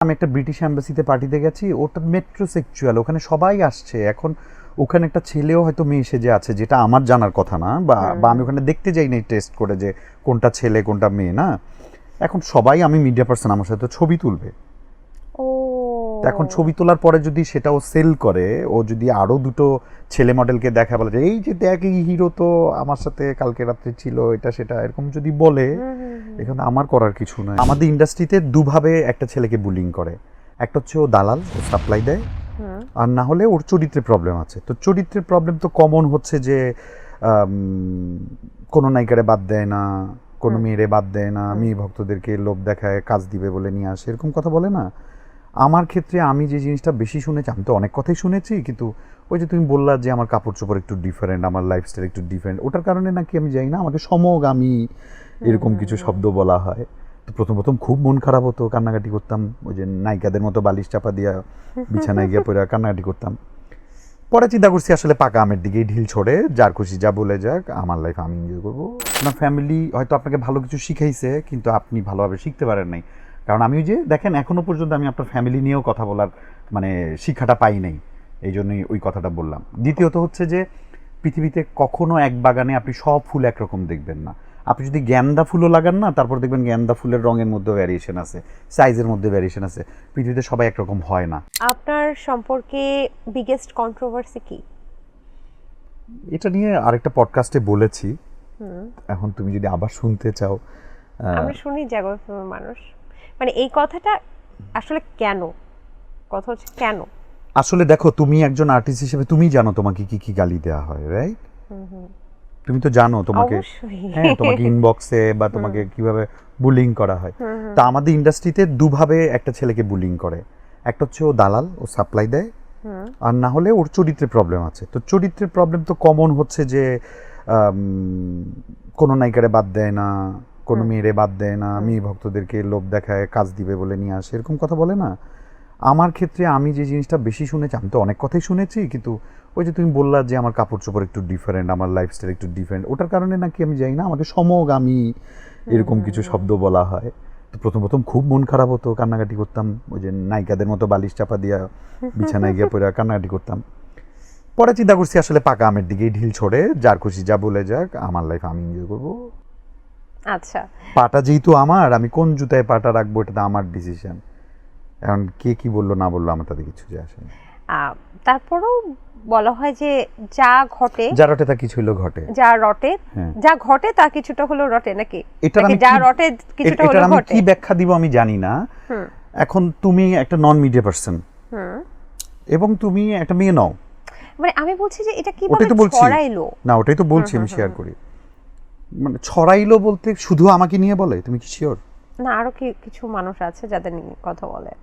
আমি একটা ব্রিটিশ এম্বাসিতে পার্টিতে গেছি, ওটা মেট্রোসেক্সুয়াল, ওখানে সবাই আসছে। এখন ওখানে একটা ছেলেও হয়তো মেয়ে সেজে আছে, যেটা আমার জানার কথা না, বা আমি ওখানে দেখতে যাই নাই টেস্ট করে যে কোনটা ছেলে কোনটা মেয়ে না। এখন সবাই, আমি মিডিয়া পার্সন, আমার সাথে ছবি তুলবে। ও এখন ছবি তোলার পরে যদি সেটা ও সেল করে, ও যদি আরো দুটো ছেলে মডেলকে দেখা, বলে যে এই যে দেখ এই হিরো তো আমার সাথে কালকে রাত্রে ছিল, এটা সেটা এরকম যদি বলে, এখানে আমার করার কিছু নয়। আমাদের ইন্ডাস্ট্রিতে দুভাবে একটা ছেলেকে বুলিং করে। একটা হচ্ছে ও দালাল, ও সাপ্লাই দেয়, আর না হলে ওর চরিত্রের প্রবলেম আছে। তো চরিত্রের প্রবলেম তো কমন হচ্ছে যে কোনো নায়িকারে বাদ দেয় না, কোনো মেয়েরে বাদ দেয় না, মেয়ে ভক্তদেরকে লোভ দেখায়, কাজ দিবে বলে নিয়ে আসে, এরকম কথা বলে না। আমার ক্ষেত্রে আমি যে জিনিসটা বেশি শুনেছি, আমি তো অনেক কথাই শুনেছি, কিন্তু ওই যে তুমি বললা যে আমার কাপড় চোপড় একটু ডিফারেন্ট, আমার লাইফস্টাইল একটু ডিফারেন্ট, ওটার কারণে নাকি আমি যাই না, আমাকে সমগামী এরকম কিছু শব্দ বলা হয়। তো প্রথম প্রথম খুব মন খারাপ হতো, কান্নাকাটি করতাম, ওই যে নায়িকাদের মতো বালিশ চাপা দিয়া বিছানায় গিয়ে পড়ে কান্নাকাটি করতাম। পরে চিন্তা করছি আসলে পাকা আমের দিকেই ঢিল ছড়ে, যার খুশি যা বলে যাক, আমার লাইফ আমি এনজয় করবো। আপনার ফ্যামিলি হয়তো আপনাকে ভালো কিছু শিখাইছে, কিন্তু আপনি ভালোভাবে শিখতে পারেন নাই। কারণ আমি যে দেখেন, এখনো পর্যন্ত আমি আপনার ফ্যামিলি নিয়েও কথা বলার মানে শিক্ষাটা পাই নাই, এই জন্যই ওই কথাটা বললাম। দ্বিতীয়ত হচ্ছে যে পৃথিবীতে কখনো এক বাগানে আপনি সব ফুল একরকম দেখবেন না। আপনি যদি গ্যান্দা ফুলও লাগান না, তারপর দেখবেন গ্যান্দা ফুলের রঙের মধ্যে ভ্যারিয়েশন আছে, সাইজের মধ্যে ভ্যারিয়েশন আছে। পৃথিবীতে সবাই একরকম হয় না। আপনার সম্পর্কে বিগেস্ট কন্ট্রোভার্সি কি? এটা নিয়ে আরেকটা পডকাস্টে বলেছি, এখন তুমি যদি আবার শুনতে চাও। আমরা শুনি জাগো মানুষ, মানে এই কথাটা আসলে কেন, কথা হচ্ছে কেন? আসলে দেখো, তুমি একজন আর্টিস্ট হিসেবে তুমি জানো তোমাকে কি কি গালি দেওয়া হয়, রাইট? তুমি তো জানো তোমাকে, অবশ্যই। হ্যাঁ, তোমাকে ইনবক্সে বা তোমাকে কিভাবে বুলিং করা হয়। তা আমাদের ইন্ডাস্ট্রিতে দুভাবে একটা ছেলেকে বুলিং করে। একটা হচ্ছে ও দালাল, ও সাপ্লাই দেয়, আর না হলে ওর চরিত্রের প্রবলেম আছে। তো চরিত্রের প্রবলেম তো কমন হচ্ছে যে কোনো নায়িকারে বাদ দেয় না, কোনো মেয়েরে বাদ দেয় না, মেয়ে ভক্তদেরকে লোভ দেখায়, কাজ দিবে বলে নিয়ে আসে, এরকম কথা বলে না। আমার ক্ষেত্রে আমি যে জিনিসটা বেশি শুনেছি, আমি তো অনেক কথাই শুনেছি, কিন্তু ওই যে তুমি বললা যে আমার কাপড় চোপড় একটু ডিফারেন্ট, আমার লাইফস্টাইল একটু ডিফারেন্ট, ওটার কারণে নাকি আমি যাই না, আমাকে সমগামী এরকম কিছু শব্দ বলা হয়। তো প্রথম প্রথম খুব মন খারাপ হতো, কান্নাকাটি করতাম, ওই যে নায়িকাদের মতো বালিশ চাপা দিয়া বিছানায় গিয়ে পড়ে কান্নাকাটি করতাম। পরে চিন্তা করছি আসলে পাকা আমের দিকেই ঢিল ছড়ে, যার খুশি যা বলে যাক, আমার লাইফ আমি এনজয় করবো। আচ্ছা, পাটা যেহেতু আমার, আমি কোন জুতায় পাটা রাখবো এটা তো আমার ডিসিশন। এখন কে কি বললো না বললো আমার তাতে কিছু যায় আসে না। তারপরেও বলা হয় যে যা ঘটে, যা রটে তা কিছু হলো ঘটে, যা রটে, হ্যাঁ। যা ঘটে তা কিছুটা হলো রটে, নাকি? এটার আমি যা রটে কিছুটা হলো আমি ঘটে। কি ব্যাখ্যা দিব আমি জানি না। এখন তুমি একটা নন মিডিয়া পার্সন, এবং তুমি একটা মেয়ে নও, মানে আমি বলছি যে এটা ওটাই তো কিভাবে বলছি ছড়াইলো। না, ওটাই তো বলছি, আমি শেয়ার করি। মানে ছড়াইলো বলতে শুধু আমাকে নিয়ে বলে, তুমি কি শিওর? না, আরো কিছু মানুষ আছে যাদের নিয়ে কথা বলে,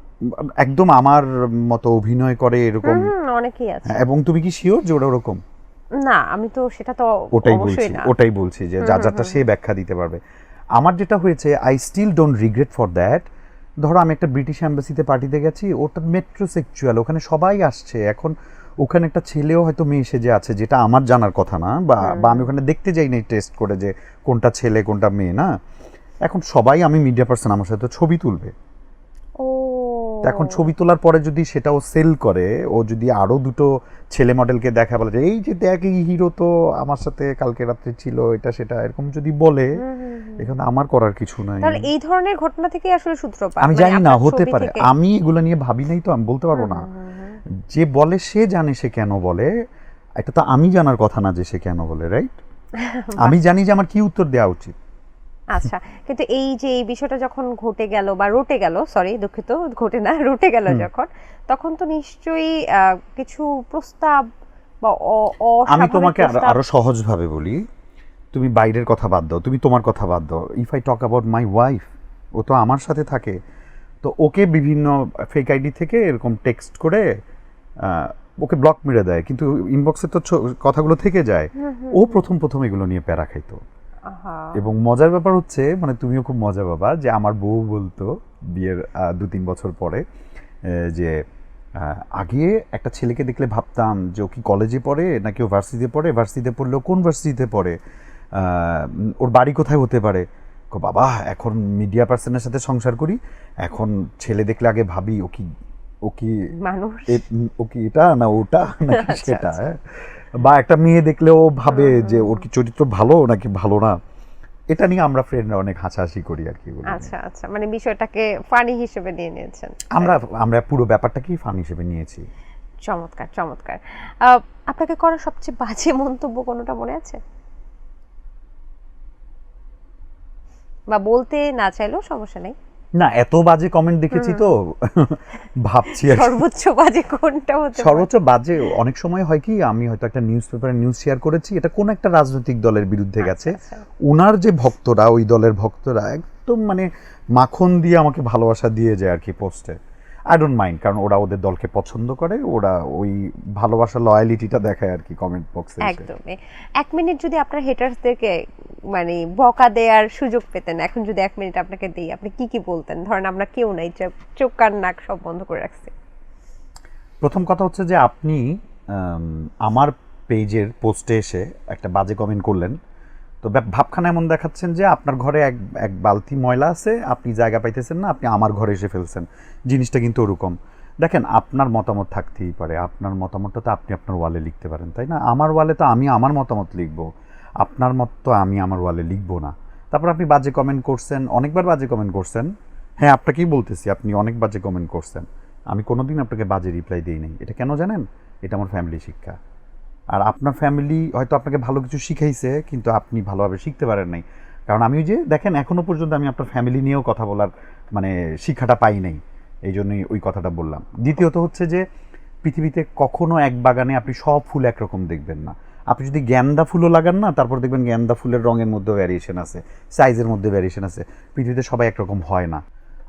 একদম আমার মতো অভিনয় করে এরকম, অনেকেই আছে। হ্যাঁ, এবং তুমি কি শিওর যে ওরা ওরকম? না, আমি তো সেটা তো অবশ্যই না। ওটাই বলছি যে যার যারটা সে ব্যাখ্যা দিতে পারবে। আমার যেটা হয়েছে, I still don't regret for that. ধরো আমি একটা ব্রিটিশ এম্বাসিতে পার্টিতে গেছি, ওটা মেট্রোসেক্সুয়াল, ওখানে সবাই আসছে। এখন ওখানে একটা ছেলেও হয়তো মেয়ে সেজে আছে, যেটা আমার জানার কথা না, বা আমি ওখানে দেখতে যাই নাই টেস্ট করে যে কোনটা ছেলে কোনটা মেয়ে না। এখন সবাই, আমি মিডিয়া পার্সন, আমার সাথে ছবি তুলবে। ও এখন ছবি তোলার পরে যদি সেটা ও সেল করে, ও যদি আরো দুটো ছেলে মডেলকে দেখা, বলে যে এই যে দেখ এই হিরো তো আমার সাথে কালকে রাত্রে ছিল, এটা সেটা এরকম যদি বলে, এখানে আমার করার কিছু নাই। তাহলে এই ধরনের ঘটনা থেকে আসলে সূত্রপাত, আমি মানে জানি না, আপনার হতে ছবি পারে, থেকে? আমি এগুলো নিয়ে ভাবি নাই, তো আমি বলতে পারবো না। যে বলে সে জানে সে কেন বলে, এটা তো আমি জানার কথা না যে সে কেন বলে, রাইট? আমি জানি যে আমার কি উত্তর দেওয়া উচিত। আচ্ছা, কিন্তু এই যে এই বিষয়টা যখন ঘটে গেল বা রটে গেল, সরি দুঃখিত, ঘটে না, রটে গেল যখন, তখন তো নিশ্চয়ই কিছু প্রস্তাব বা আমি অস্বাভাবিক তোমাকে প্রস্তাব। আরো সহজ ভাবে বলি, তুমি বাইরের কথা বাদ দাও, তুমি তোমার কথা বাদ দাও। If I talk about my wife, ও তো আমার সাথে থাকে, তো ওকে বিভিন্ন ফেক আইডি থেকে এরকম টেক্সট করে ওকে ব্লক মেরে দেয়, কিন্তু ইনবক্সে তো কথাগুলো থেকে যায়। ও প্রথম প্রথম এগুলো নিয়ে প্যারা খাইতো। আহা, এবং মজার ব্যাপার হচ্ছে, মানে তুমিও খুব মজা পাবা, যে আমার বউ বলতো বিয়ের 2-3 বছর পরে যে আগে একটা ছেলেকে দেখলে ভাবতাম যে ও কি কলেজে পড়ে নাকি ও ভার্সিটিতে পড়ে, ভার্সিটিতে পড়লেও কোন ভার্সিটিতে পড়ে, ওর বাড়ি কোথায় হতে পারে। বাবা এখন মিডিয়া পার্সনের সাথে সংসার করি, এখন ছেলে দেখলে আগে ভাবি ও কি মানুষ, ও কি এটা না ওটা নাকি আচ্ছা, সেটা, আচ্ছা। হ্যাঁ। বা একটা মেয়ে দেখলেও ভাবে যে ওর কি চরিত্র ভালো নাকি ভালো না। এটা নিয়ে আমরা ফ্রেন্ডরা অনেক হাসাহাসি করি আর কি এগুলো নিয়ে। আচ্ছা আচ্ছা, মানে বিষয়টাকে ফানি হিসেবে নিয়ে নিয়েছেন। আমরা পুরো ব্যাপারটাকেই ফান হিসেবে নিয়েছি। চমৎকার চমৎকার। আপনাকে করা সবচেয়ে বাজে মন্তব্য কোনোটা মনে আছে, বা বলতে না চাইলেও সমস্যা নেই? না, এত বাজে কমেন্ট দেখেছি তো ভাবছি আর কি। সর্বোচ্চ বাজে কোনটা হতে পারে? সর্বোচ্চ বাজে অনেক সময় হয় কি, আমি হয়তো একটা নিউজ পেপারে নিউজ শেয়ার করেছি, এটা কোন একটা রাজনৈতিক দলের বিরুদ্ধে গেছে, আচ্ছা। ওনার যে ভক্তরা, ওই দলের ভক্তরা একদম মানে মাখন দিয়ে আমাকে ভালোবাসা দিয়ে যায় আর কি পোস্টে। আই ডোন্ট মাইন্ড, কারণ ওরা ওদের দলকে পছন্দ করে, ওরা ওই ভালোবাসা লয়ালিটিটা দেখায় আর কি কমেন্ট বক্সে। একদমই। 1 মিনিট যদি আপনার হেটার্সদেরকে মানে বকা দেওয়ার সুযোগ পেতেন, এখন যদি 1 মিনিট আপনাকে দেই, আপনি কি কি বলতেন? ধরেন আমরা কেউ নাই, চোখ কান নাক সব বন্ধ করে রাখছি। প্রথম কথা হচ্ছে যে আপনি আমার পেজের পোস্টে এসে একটা বাজে কমেন্ট করলেন, তো ভাবখানা এমন দেখাচ্ছেন যে আপনার ঘরে এক বালতি ময়লা আছে, আপনি জায়গা পাইতেছেন না, আপনি আমার ঘরে এসে ফেলছেন। জিনিসটা কিন্তু ওরকম। দেখেন, আপনার মতামত থাকতেই পারে, আপনার মতামতটা তো আপনি আপনার ওয়ালে লিখতে পারেন, তাই না? আমার ওয়ালে তো আমি আমার মতামত লিখবো, আপনার মত তো আমি আমার ওয়ালে লিখবো না। তারপর আপনি বাজে কমেন্ট করছেন, অনেকবার বাজে কমেন্ট করছেন। হ্যাঁ, আপনাকেই বলতেছি, আপনি অনেক বাজে কমেন্ট করছেন, আমি কোনোদিন আপনাকে বাজে রিপ্লাই দিই নাই। এটা কেন জানেন? এটা আমার ফ্যামিলি শিক্ষা। আর আপনার ফ্যামিলি হয়তো আপনাকে ভালো কিছু শিখাইছে, কিন্তু আপনি ভালোভাবে শিখতে পারেন নাই। কারণ আমি ওই যে দেখেন, এখনো পর্যন্ত আমি আপনার ফ্যামিলি নিয়েও কথা বলার মানে শিক্ষাটা পাই নাই, এই জন্যই ওই কথাটা বললাম। দ্বিতীয়ত হচ্ছে যে পৃথিবীতে কখনো এক বাগানে আপনি সব ফুল একরকম দেখবেন না। আপনি যদি গ্যান্দা ফুলও লাগান না, তারপর দেখবেন গ্যান্দা ফুলের রঙের মধ্যে ভ্যারিয়েশন আছে, সাইজের মধ্যে ভ্যারিয়েশন আছে। পৃথিবীতে সবাই একরকম হয় না,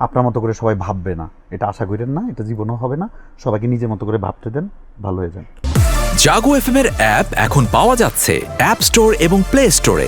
আপনার মতো করে সবাই ভাববে না, এটা আশা করেন না, এটা জীবনও হবে না। সবাইকে নিজের মতো করে ভাবতে দেন, ভালো হয়ে যান। জাগো এফএম এর অ্যাপ এখন পাওয়া যাচ্ছে অ্যাপ স্টোর এবং প্লে স্টোরে।